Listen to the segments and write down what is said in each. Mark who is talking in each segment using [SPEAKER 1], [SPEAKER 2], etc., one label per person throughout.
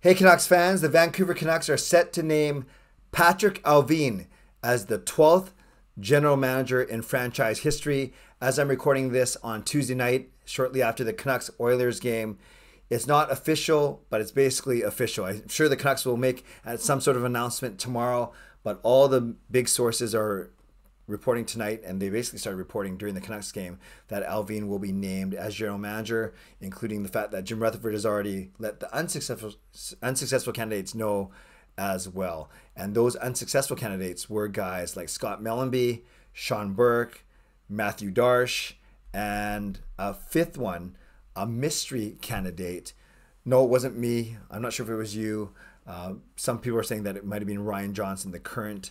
[SPEAKER 1] Hey Canucks fans, the Vancouver Canucks are set to name Patrik Allvin as the 12th general manager in franchise history. As I'm recording this on Tuesday night, shortly after the Canucks-Oilers game, it's not official, but it's basically official. I'm sure the Canucks will make some sort of announcement tomorrow, but all the big sources are reporting tonight, and they basically started reporting during the Canucks game, that Allvin will be named as general manager, including the fact that Jim Rutherford has already let the unsuccessful candidates know as well. And those unsuccessful candidates were guys like Scott Mellanby, Sean Burke, Matthew Darsh, and a fifth one, a mystery candidate. No, it wasn't me. I'm not sure if it was you. Some people are saying that it might have been Ryan Johnson, the current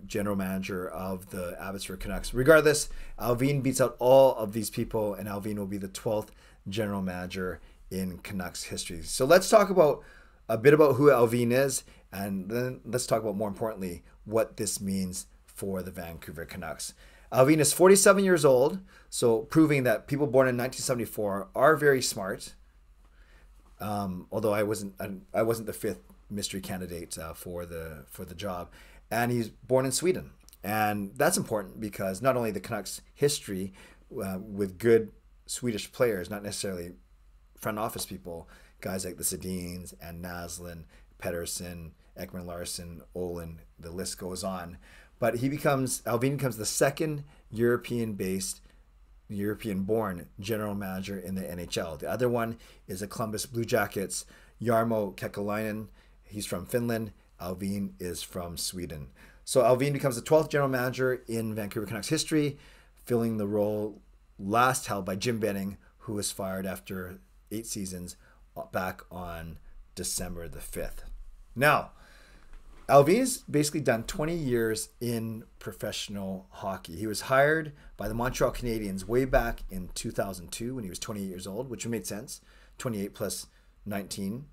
[SPEAKER 1] general manager of the Abbotsford Canucks. Regardless, Allvin beats out all of these people, and Allvin will be the 12th general manager in Canucks history. So let's talk about a bit about who Allvin is, and then let's talk about, more importantly, what this means for the Vancouver Canucks. Allvin is 47 years old, so proving that people born in 1974 are very smart. Although I wasn't the fifth mystery candidate for the job. And he's born in Sweden. And that's important because not only the Canucks history with good Swedish players, not necessarily front office people, guys like the Sedins and Naslund, Pettersson, Ekman Larsson, Olin, the list goes on. But Allvin becomes the second European-born general manager in the NHL. The other one is the Columbus Blue Jackets, Jarmo Kekalainen. He's from Finland. Allvin is from Sweden. So Allvin becomes the 12th general manager in Vancouver Canucks history, filling the role last held by Jim Benning, who was fired after 8 seasons back on December the 5th. Now, Allvin's basically done 20 years in professional hockey. He was hired by the Montreal Canadiens way back in 2002 when he was 28 years old, which would make sense. 28 plus 19.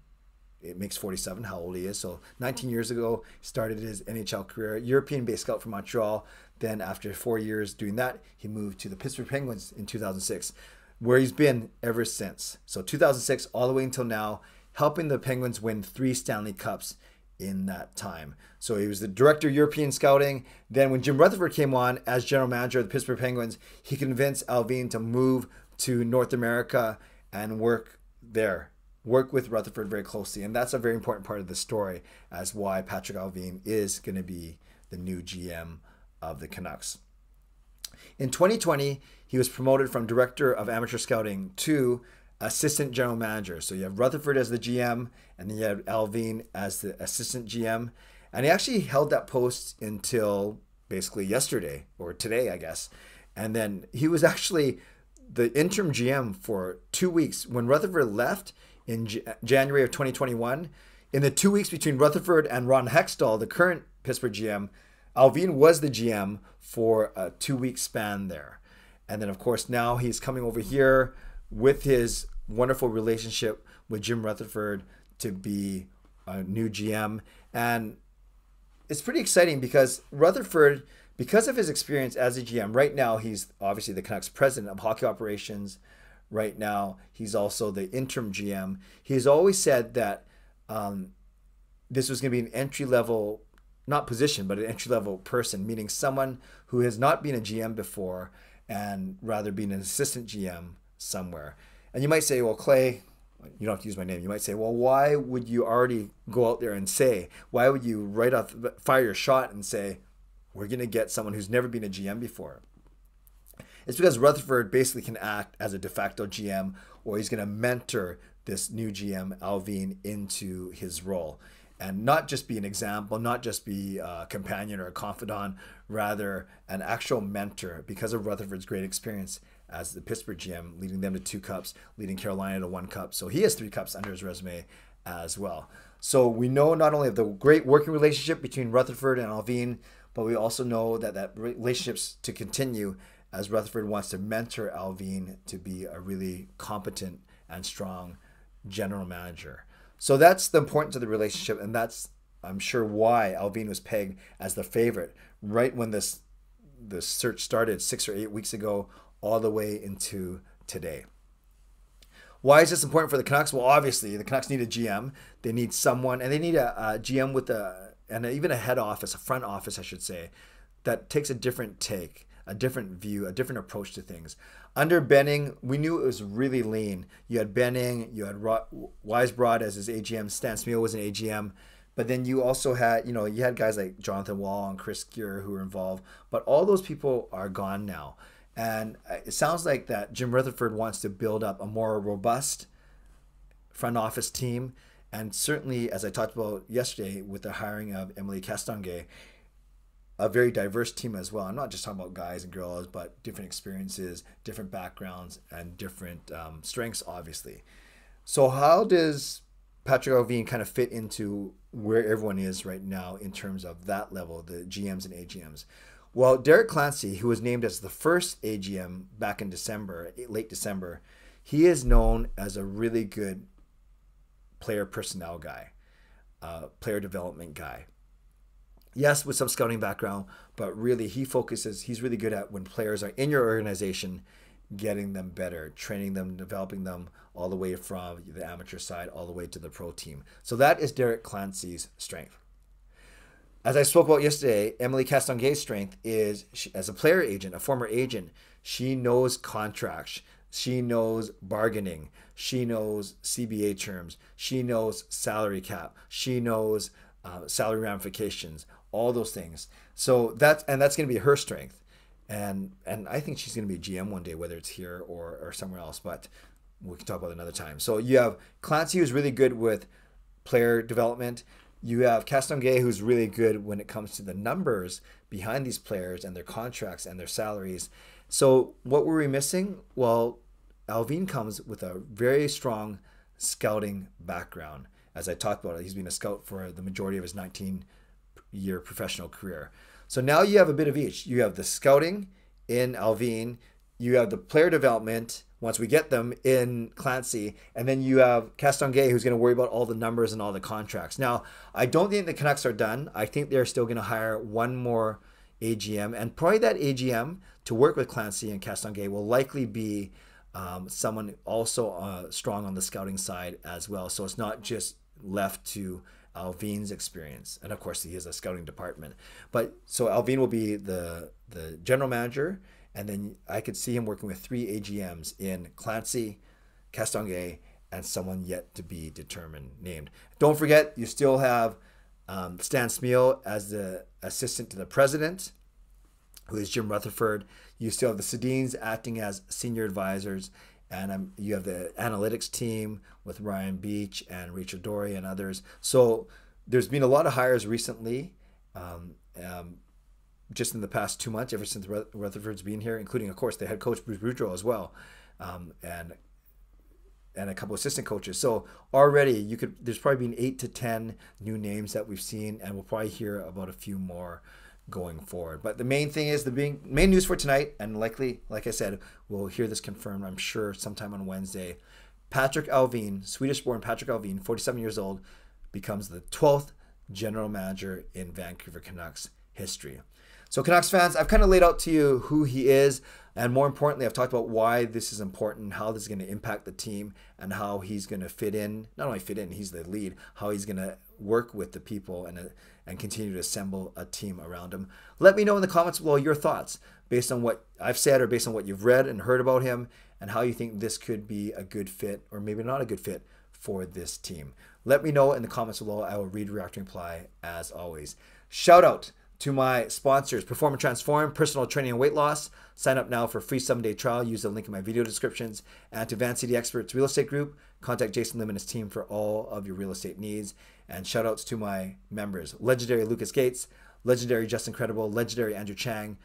[SPEAKER 1] It makes 47, how old he is. So 19 years ago, he started his NHL career. European-based scout from Montreal. Then after 4 years doing that, he moved to the Pittsburgh Penguins in 2006, where he's been ever since. So 2006 all the way until now, helping the Penguins win 3 Stanley Cups in that time. So he was the director of European scouting. Then when Jim Rutherford came on as general manager of the Pittsburgh Penguins, he convinced Allvin to move to North America and work there. Work with Rutherford very closely. And that's a very important part of the story as why Patrik Allvin is going to be the new GM of the Canucks. In 2020, he was promoted from director of amateur scouting to assistant general manager. So you have Rutherford as the GM, and then you have Allvin as the assistant GM. And he actually held that post until basically yesterday, or today, I guess. And then he was actually the interim GM for 2 weeks. When Rutherford left in January of 2021, in the 2 weeks between Rutherford and Ron Hextall, the current Pittsburgh GM, Allvin was the GM for a 2-week span there. And then, of course, now he's coming over here with his wonderful relationship with Jim Rutherford to be a new GM. And it's pretty exciting because Rutherford, because of his experience as a GM, right now he's obviously the Canucks president of hockey operations. Right now, he's also the interim GM. He's always said that this was going to be an entry-level, not position, but an entry-level person, meaning someone who has not been a GM before and rather been an assistant GM somewhere. And you might say, well, Clay, you don't have to use my name. You might say, well, why would you already go out there and say, why would you right off fire your shot and say, we're going to get someone who's never been a GM before? It's because Rutherford basically can act as a de facto GM, or he's going to mentor this new GM, Allvin, into his role. And not just be an example, not just be a companion or a confidant, rather an actual mentor because of Rutherford's great experience as the Pittsburgh GM, leading them to 2 cups, leading Carolina to 1 cup. So he has 3 cups under his resume as well. So we know not only of the great working relationship between Rutherford and Allvin, but we also know that that relationship's to continue as Rutherford wants to mentor Allvin to be a really competent and strong general manager. So that's the importance of the relationship, and that's, I'm sure, why Allvin was pegged as the favorite right when the search started 6 or 8 weeks ago, all the way into today. Why is this important for the Canucks? Well, obviously, the Canucks need a GM. They need someone, and they need a GM with even a head office, a front office, I should say, that takes a different take, a different view, a different approach to things. Under Benning, we knew it was really lean. You had Benning, you had Weisbrod as his AGM, Stan Smeel was an AGM, but then you also had, you had guys like Jonathan Wall and Chris Gear who were involved, but all those people are gone now. And it sounds like that Jim Rutherford wants to build up a more robust front office team. And certainly, as I talked about yesterday with the hiring of Emily Castonguay, a very diverse team as well. I'm not just talking about guys and girls, but different experiences, different backgrounds, and different strengths, obviously. So how does Patrik Allvin kind of fit into where everyone is right now in terms of that level, the GMs and AGMs? Well, Derek Clancey, who was named as the first AGM back in December, late December, he is known as a really good player personnel guy, player development guy. Yes, with some scouting background, but really he's really good at when players are in your organization, getting them better, training them, developing them all the way from the amateur side all the way to the pro team. So that is Derek Clancey's strength. As I spoke about yesterday, Emily Castonguay's strength is, as a player agent, a former agent, she knows contracts. She knows bargaining. She knows CBA terms. She knows salary cap. She knows salary ramifications, all those things. So that's going to be her strength. And I think she's going to be GM one day, whether it's here or somewhere else, but we can talk about it another time. So you have Clancey, who's really good with player development. You have Castonguay, who's really good when it comes to the numbers behind these players and their contracts and their salaries. So what were we missing? Well, Allvin comes with a very strong scouting background. As I talked about, he's been a scout for the majority of his 19-year professional career. So now you have a bit of each. You have the scouting in Allvin. You have the player development once we get them in Clancey, and then you have Castonguay, who's going to worry about all the numbers and all the contracts. Now, I don't think the Canucks are done. I think they're still going to hire one more AGM, and probably that AGM to work with Clancey and Castonguay will likely be someone also strong on the scouting side as well. So it's not just left to Allvin's experience, and of course he has a scouting department. But so Allvin will be the general manager. And then I could see him working with 3 AGMs in Clancey, Castonguay, and someone yet to be named. Don't forget, you still have Stan Smeel as the assistant to the president, who is Jim Rutherford. You still have the Sedins acting as senior advisors. And you have the analytics team with Ryan Beach and Rachel Dory and others. So there's been a lot of hires recently. Just in the past 2 months, ever since Rutherford's been here, including, of course, the head coach, Bruce Boudreau, as well, and a couple of assistant coaches. So already there's probably been 8 to 10 new names that we've seen, and we'll probably hear about a few more going forward. But the main thing is main news for tonight, and likely, like I said, we'll hear this confirmed, I'm sure, sometime on Wednesday. Patrik Allvin, Swedish-born Patrik Allvin, 47 years old, becomes the 12th general manager in Vancouver Canucks history. So Canucks fans, I've kind of laid out to you who he is, and more importantly, I've talked about why this is important, how this is going to impact the team, and how he's going to fit in. Not only fit in, he's the lead, how he's going to work with the people and continue to assemble a team around him. Let me know in the comments below your thoughts based on what I've said or based on what you've read and heard about him, and how you think this could be a good fit or maybe not a good fit for this team. Let me know in the comments below. I will read, react, and reply as always. Shout out to my sponsors, Perform and Transform, personal training and weight loss. Sign up now for a free 7-day trial. Use the link in my video descriptions. And to Van City Experts Real Estate Group, contact Jason Lim and his team for all of your real estate needs. And shout outs to my members, legendary Lucas Gates, legendary Justin Credible, legendary Andrew Chang,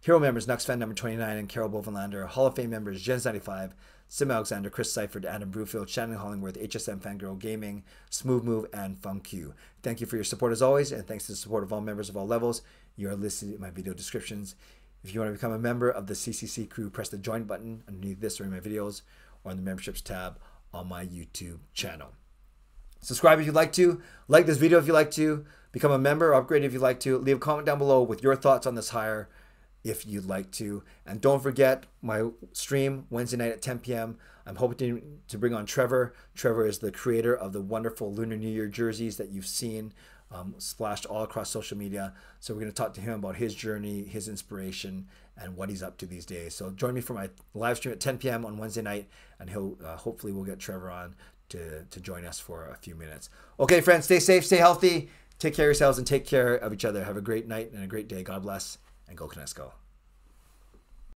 [SPEAKER 1] hero members nucksfan number 29 and Carol Bovenlander, Hall of Fame members Jens95, Simalexander, Chris Seifried, Adam Brewfield, Shannon Hollingworth, HSM Fangirl Gaming, Smooth Move, and FunQ. Thank you for your support as always, and thanks to the support of all members of all levels. You are listed in my video descriptions. If you want to become a member of the CCC Crew, press the join button underneath this or in my videos, or on the memberships tab on my YouTube channel. Subscribe if you'd like to, like this video if you'd like to, become a member or upgrade if you'd like to, leave a comment down below with your thoughts on this hire if you'd like to. And don't forget my stream Wednesday night at 10 p.m. I'm hoping to bring on Trevor. Trevor is the creator of the wonderful Lunar New Year jerseys that you've seen splashed all across social media. So we're going to talk to him about his journey, his inspiration, and what he's up to these days. So join me for my live stream at 10 p.m. on Wednesday night, and he'll hopefully we'll get Trevor on to join us for a few minutes. Okay, friends, stay safe, stay healthy, take care of yourselves, and take care of each other. Have a great night and a great day. God bless, and go Canucks go.